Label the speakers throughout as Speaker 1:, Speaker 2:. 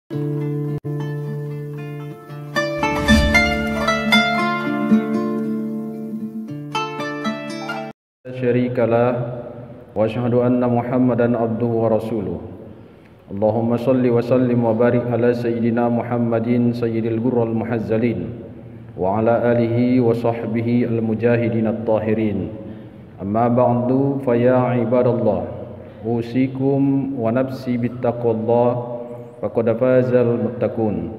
Speaker 1: syarika lah wa asyhadu anna Muhammadan abduhu wa rasuluh. Allahumma salli wa sallim wa barik ala sayyidina Muhammadin sayyidil ghurral muhazzalin wa ala alihi wa sahbihi al mujahidin at-tahirin. Amma ba'du, fa ya ibadallah, usikum wa nafsi bittaqwallah, faqad fazal muttaqun.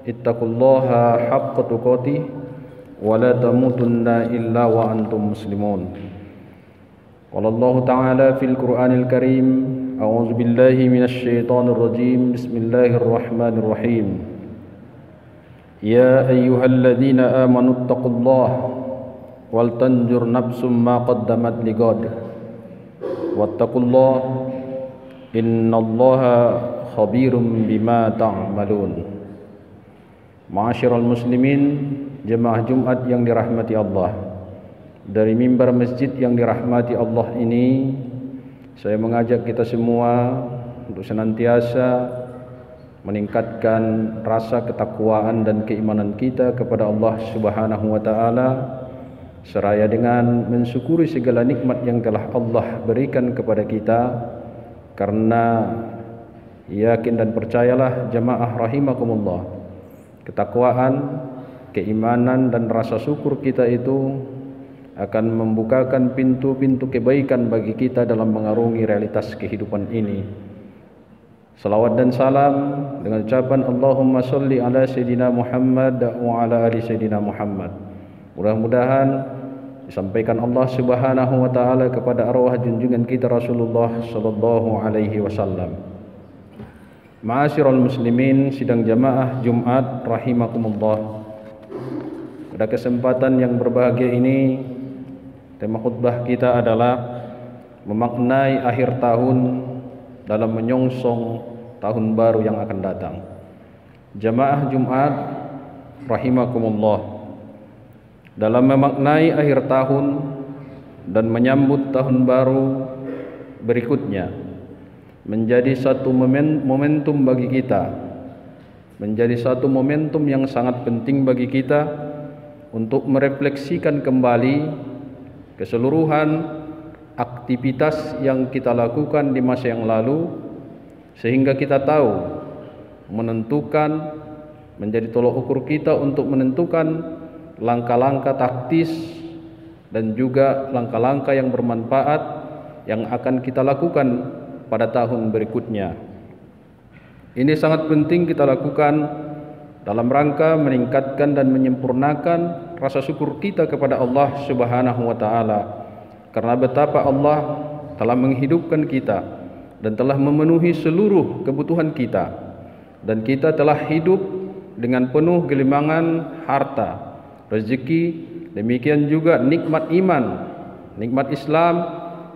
Speaker 1: Ittaqullaha haqqa tuqatih wa la tamutunna illa wa antum muslimun. Qala Allah Ta'ala fil Qur'anil Karim, a'udzu billahi minasy syaithanir rajim. Bismillahirrahmanirrahim. Ya ayyuhalladzina amanu taqullaha wal tanzur nafsum ma qaddamat lighad wattaqullaha innallaha khabirum bima ta'malun. Ma'asyiral muslimin, jemaah Jumat yang dirahmati Allah, dari mimbar masjid yang dirahmati Allah ini, saya mengajak kita semua untuk senantiasa meningkatkan rasa ketakwaan dan keimanan kita kepada Allah Subhanahu wa taala, seraya dengan mensyukuri segala nikmat yang telah Allah berikan kepada kita. Karena yakin dan percayalah jemaah rahimakumullah, ketakwaan, keimanan dan rasa syukur kita itu akan membukakan pintu-pintu kebaikan bagi kita dalam mengarungi realitas kehidupan ini. Salawat dan salam dengan ucapan Allahumma sholli ala sayyidina Muhammad wa ala ali sayyidina Muhammad, mudah-mudahan disampaikan Allah Subhanahu wa taala kepada arwah junjungan kita Rasulullah sallallahu alaihi wasallam. Ma'asyiral muslimin, sidang jamaah Jumat rahimakumullah. Pada kesempatan yang berbahagia ini, tema khutbah kita adalah memaknai akhir tahun dalam menyongsong tahun baru yang akan datang. Jamaah Jumat rahimakumullah, dalam memaknai akhir tahun dan menyambut tahun baru berikutnya, menjadi satu momentum bagi kita, menjadi satu momentum yang sangat penting bagi kita untuk merefleksikan kembali keseluruhan aktivitas yang kita lakukan di masa yang lalu, sehingga kita tahu menentukan, menjadi tolok ukur kita untuk menentukan langkah-langkah taktis dan juga langkah-langkah yang bermanfaat yang akan kita lakukan pada tahun berikutnya. Ini sangat penting kita lakukan dalam rangka meningkatkan dan menyempurnakan rasa syukur kita kepada Allah Subhanahu wa taala, karena betapa Allah telah menghidupkan kita dan telah memenuhi seluruh kebutuhan kita, dan kita telah hidup dengan penuh gelimangan harta, rezeki, demikian juga nikmat iman, nikmat Islam,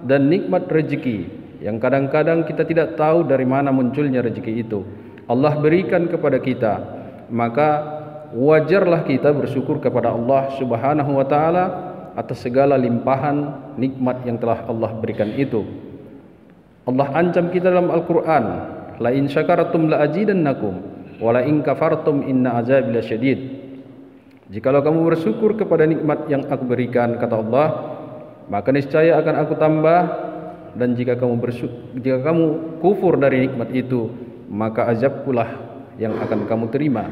Speaker 1: dan nikmat rezeki yang kadang-kadang kita tidak tahu dari mana munculnya rezeki itu. Allah berikan kepada kita, maka wajarlah kita bersyukur kepada Allah Subhanahu wa taala atas segala limpahan nikmat yang telah Allah berikan itu. Allah ancam kita dalam Al-Qur'an, la in syakaratum la azidannakum wa la in kafartum inna azabi lasyadid. Jikalau kamu bersyukur kepada nikmat yang aku berikan, kata Allah, maka niscaya akan aku tambah, dan jika kamu kufur dari nikmat itu, maka azabkulah yang akan kamu terima.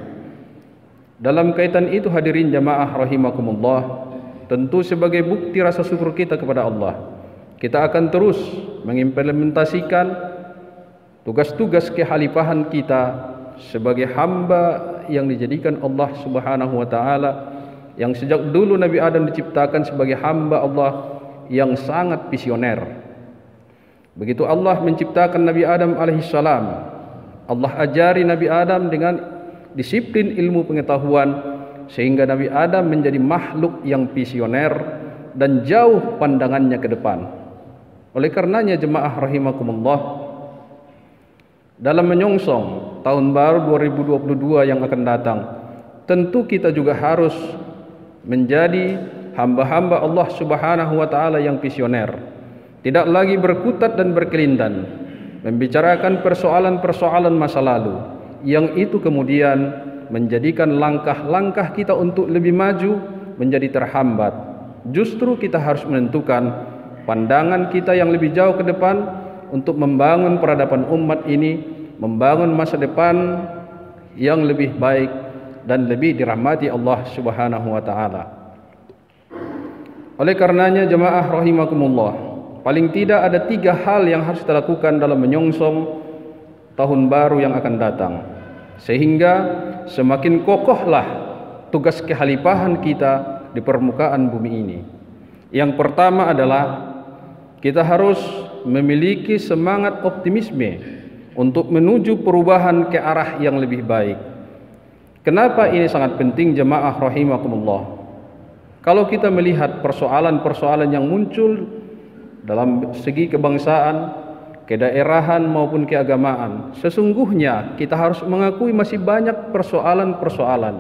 Speaker 1: Dalam kaitan itu, hadirin jamaah rahimakumullah, tentu sebagai bukti rasa syukur kita kepada Allah, kita akan terus mengimplementasikan tugas-tugas kehalifahan kita sebagai hamba yang dijadikan Allah Subhanahu wa taala, yang sejak dulu Nabi Adam diciptakan sebagai hamba Allah yang sangat visioner. Begitu Allah menciptakan Nabi Adam alaihissalam, Allah ajari Nabi Adam dengan disiplin ilmu pengetahuan, sehingga Nabi Adam menjadi makhluk yang visioner dan jauh pandangannya ke depan. Oleh karenanya jemaah rahimakumullah, dalam menyongsong tahun baru 2022 yang akan datang, tentu kita juga harus menjadi hamba-hamba Allah Subhanahu wa taala yang visioner, tidak lagi berkutat dan berkelindan, membicarakan persoalan-persoalan masa lalu, yang itu kemudian menjadikan langkah-langkah kita untuk lebih maju menjadi terhambat. Justru kita harus menentukan pandangan kita yang lebih jauh ke depan untuk membangun peradaban umat ini, membangun masa depan yang lebih baik dan lebih dirahmati Allah Subhanahu wa taala. Oleh karenanya jemaah rahimakumullah, paling tidak ada 3 hal yang harus kita lakukan dalam menyongsong tahun baru yang akan datang, sehingga semakin kokohlah tugas kehalifahan kita di permukaan bumi ini. Yang pertama adalah kita harus memiliki semangat optimisme untuk menuju perubahan ke arah yang lebih baik. Kenapa ini sangat penting jemaah rahimakumullah? Kalau kita melihat persoalan-persoalan yang muncul dalam segi kebangsaan, kedaerahan maupun keagamaan, sesungguhnya kita harus mengakui masih banyak persoalan-persoalan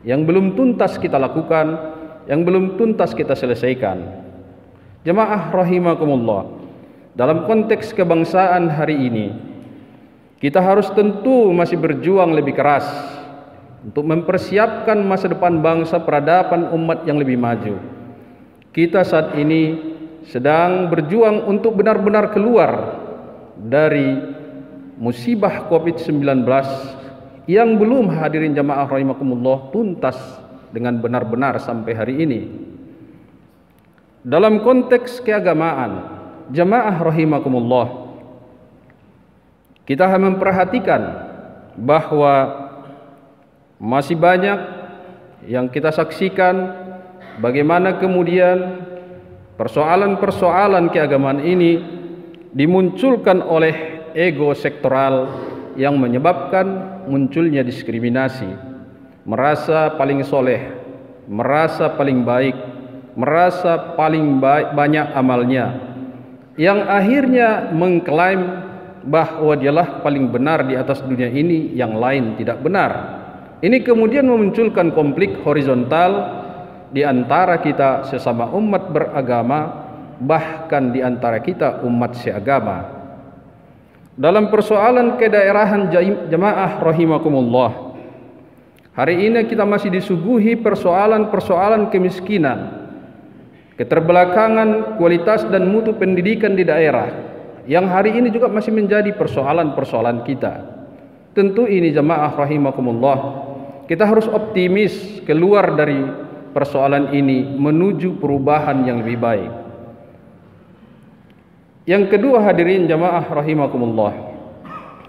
Speaker 1: yang belum tuntas kita lakukan, yang belum tuntas kita selesaikan. Jemaah rahimakumullah, dalam konteks kebangsaan hari ini, kita harus tentu masih berjuang lebih keras untuk mempersiapkan masa depan bangsa, peradaban umat yang lebih maju. Kita saat ini sedang berjuang untuk benar-benar keluar dari musibah COVID-19 yang belum, hadirin jamaah rahimakumullah, tuntas dengan benar-benar sampai hari ini. Dalam konteks keagamaan, jamaah rahimakumullah, kita harus memperhatikan bahwa masih banyak yang kita saksikan bagaimana kemudian persoalan-persoalan keagamaan ini dimunculkan oleh ego sektoral yang menyebabkan munculnya diskriminasi, merasa paling soleh, merasa paling baik, merasa paling banyak amalnya, yang akhirnya mengklaim bahwa dialah paling benar di atas dunia ini, yang lain tidak benar. Ini kemudian memunculkan konflik horizontal di antara kita sesama umat beragama, bahkan di antara kita umat seagama. Dalam persoalan kedaerahan jemaah rahimakumullah, hari ini kita masih disuguhi persoalan-persoalan kemiskinan, keterbelakangan kualitas dan mutu pendidikan di daerah, yang hari ini juga masih menjadi persoalan-persoalan kita. Tentu ini jemaah rahimakumullah, kita harus optimis keluar dari persoalan ini menuju perubahan yang lebih baik. Yang kedua, hadirin jamaah rahimakumullah,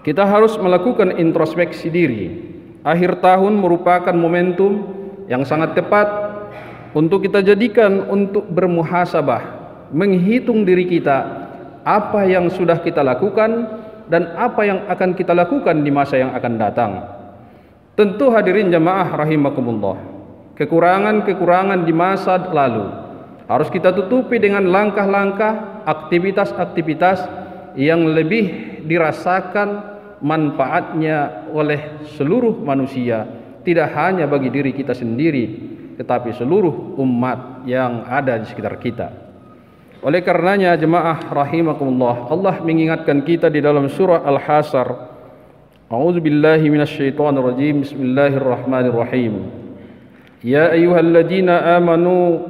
Speaker 1: kita harus melakukan introspeksi diri. Akhir tahun merupakan momentum yang sangat tepat untuk kita jadikan untuk bermuhasabah, menghitung diri kita, apa yang sudah kita lakukan dan apa yang akan kita lakukan di masa yang akan datang. Tentu hadirin jamaah rahimakumullah, kekurangan-kekurangan di masa lalu harus kita tutupi dengan langkah-langkah, aktivitas-aktivitas yang lebih dirasakan manfaatnya oleh seluruh manusia, tidak hanya bagi diri kita sendiri, tetapi seluruh umat yang ada di sekitar kita. Oleh karenanya jemaah rahimakumullah, Allah mengingatkan kita di dalam surah Al-Hasyr, A'udzu billahi minasyaitonir rajim. Bismillahirrahmanirrahim. Ya ayyuhalladzina amanu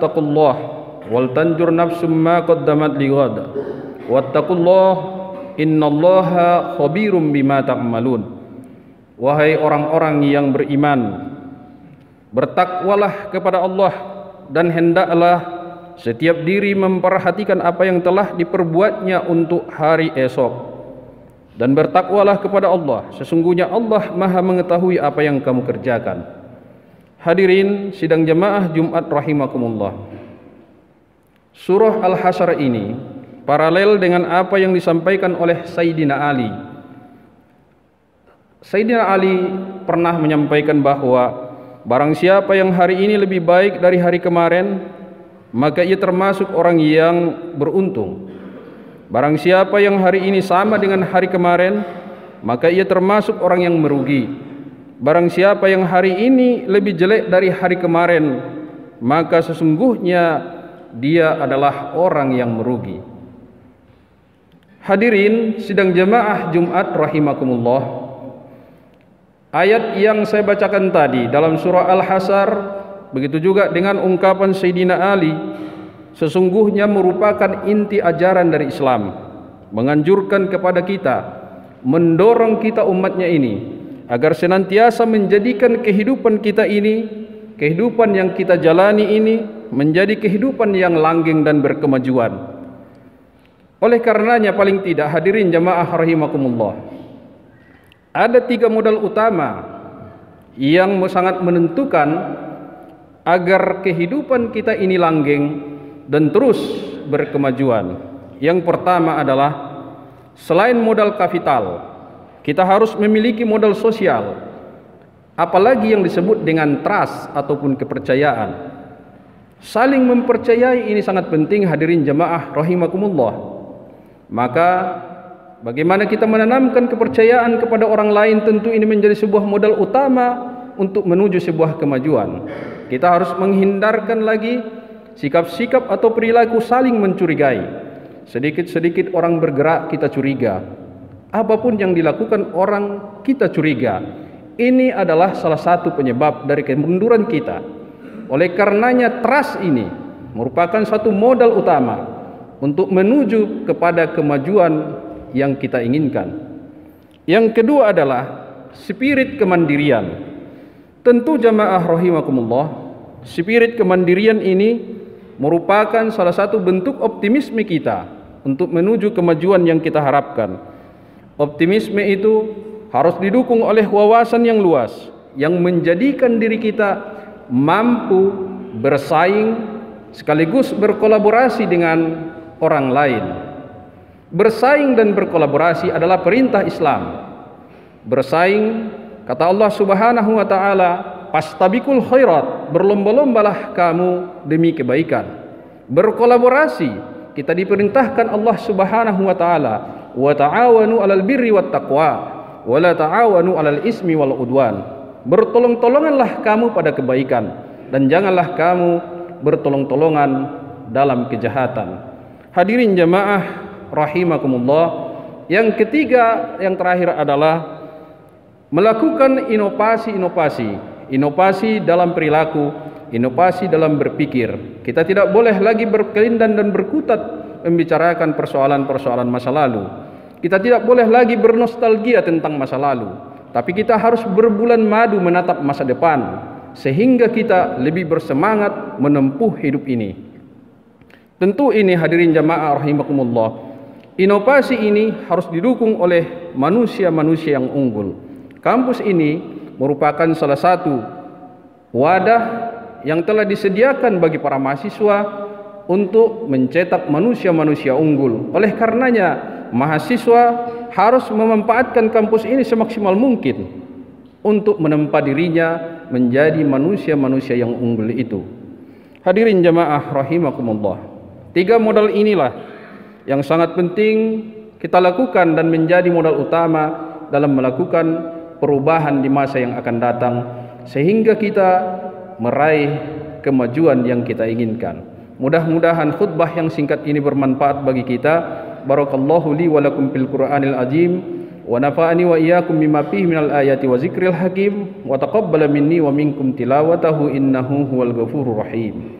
Speaker 1: taqullaha wal tanjur nafsum ma qaddamat lighad wattaqullaha innallaha khabirum bima ta'malun. Wahai orang-orang yang beriman, bertakwalah kepada Allah dan hendaklah setiap diri memperhatikan apa yang telah diperbuatnya untuk hari esok. Dan bertakwalah kepada Allah, sesungguhnya Allah Maha mengetahui apa yang kamu kerjakan. Hadirin sidang jemaah Jumat rahimakumullah, surah Al-Hasyr ini paralel dengan apa yang disampaikan oleh Sayyidina Ali. Sayyidina Ali pernah menyampaikan bahwa barang siapa yang hari ini lebih baik dari hari kemarin, maka ia termasuk orang yang beruntung. Barang siapa yang hari ini sama dengan hari kemarin, maka ia termasuk orang yang merugi. Barang siapa yang hari ini lebih jelek dari hari kemarin, maka sesungguhnya dia adalah orang yang merugi. Hadirin sidang jamaah Jumat rahimakumullah. Ayat yang saya bacakan tadi dalam surah Al-Hasyr, begitu juga dengan ungkapan Sayyidina Ali, sesungguhnya merupakan inti ajaran dari Islam, menganjurkan kepada kita, mendorong kita umatnya ini agar senantiasa menjadikan kehidupan kita ini, kehidupan yang kita jalani ini, menjadi kehidupan yang langgeng dan berkemajuan. Oleh karenanya paling tidak hadirin jamaah rahimakumullah, ada 3 modal utama yang sangat menentukan agar kehidupan kita ini langgeng dan terus berkemajuan. Yang pertama adalah selain modal kapital, kita harus memiliki modal sosial, apalagi yang disebut dengan trust ataupun kepercayaan. Saling mempercayai ini sangat penting hadirin jamaah rahimakumullah. Maka bagaimana kita menanamkan kepercayaan kepada orang lain, tentu ini menjadi sebuah modal utama untuk menuju sebuah kemajuan. Kita harus menghindarkan lagi sikap-sikap atau perilaku saling mencurigai. Sedikit-sedikit orang bergerak kita curiga, apapun yang dilakukan orang kita curiga. Ini adalah salah satu penyebab dari kemunduran kita. Oleh karenanya trust ini merupakan satu modal utama untuk menuju kepada kemajuan yang kita inginkan. Yang kedua adalah spirit kemandirian. Tentu jamaah rahimakumullah, spirit kemandirian ini merupakan salah satu bentuk optimisme kita untuk menuju kemajuan yang kita harapkan. Optimisme itu harus didukung oleh wawasan yang luas yang menjadikan diri kita mampu bersaing sekaligus berkolaborasi dengan orang lain. Bersaing dan berkolaborasi adalah perintah Islam. Bersaing, kata Allah Subhanahu wa taala, "Fastabiqul khairat", berlomba-lombalah kamu demi kebaikan. Berkolaborasi, kita diperintahkan Allah Subhanahu wa taala, "Wa ta'awanu 'alal birri wat taqwa, wa la ta'awanu 'alal ismi wal udwan." Bertolong-tolonganlah kamu pada kebaikan dan janganlah kamu bertolong-tolongan dalam kejahatan. Hadirin jamaah rahimakumullah, yang ketiga, yang terakhir adalah melakukan inovasi dalam perilaku, inovasi dalam berpikir. Kita tidak boleh lagi berkelindan dan berkutat membicarakan persoalan-persoalan masa lalu. Kita tidak boleh lagi bernostalgia tentang masa lalu, tapi kita harus berbulan madu menatap masa depan sehingga kita lebih bersemangat menempuh hidup ini. Tentu ini hadirin jamaah rahimakumullah, inovasi ini harus didukung oleh manusia-manusia yang unggul. Kampus ini merupakan salah satu wadah yang telah disediakan bagi para mahasiswa untuk mencetak manusia-manusia unggul. Oleh karenanya mahasiswa harus memanfaatkan kampus ini semaksimal mungkin untuk menempa dirinya menjadi manusia-manusia yang unggul itu. Hadirin jamaah rahimakumullah, 3 modal inilah yang sangat penting kita lakukan dan menjadi modal utama dalam melakukan perubahan di masa yang akan datang, sehingga kita meraih kemajuan yang kita inginkan. Mudah-mudahan khutbah yang singkat ini bermanfaat bagi kita. Barakallahu li wa lakum fil Qur'anil azim, wa nafa'ani wa iyyakum bima fihi minal ayati wa zikril hakim, wa taqabbala minni wa minkum tilawatahu innahu huwal ghafurur rahim.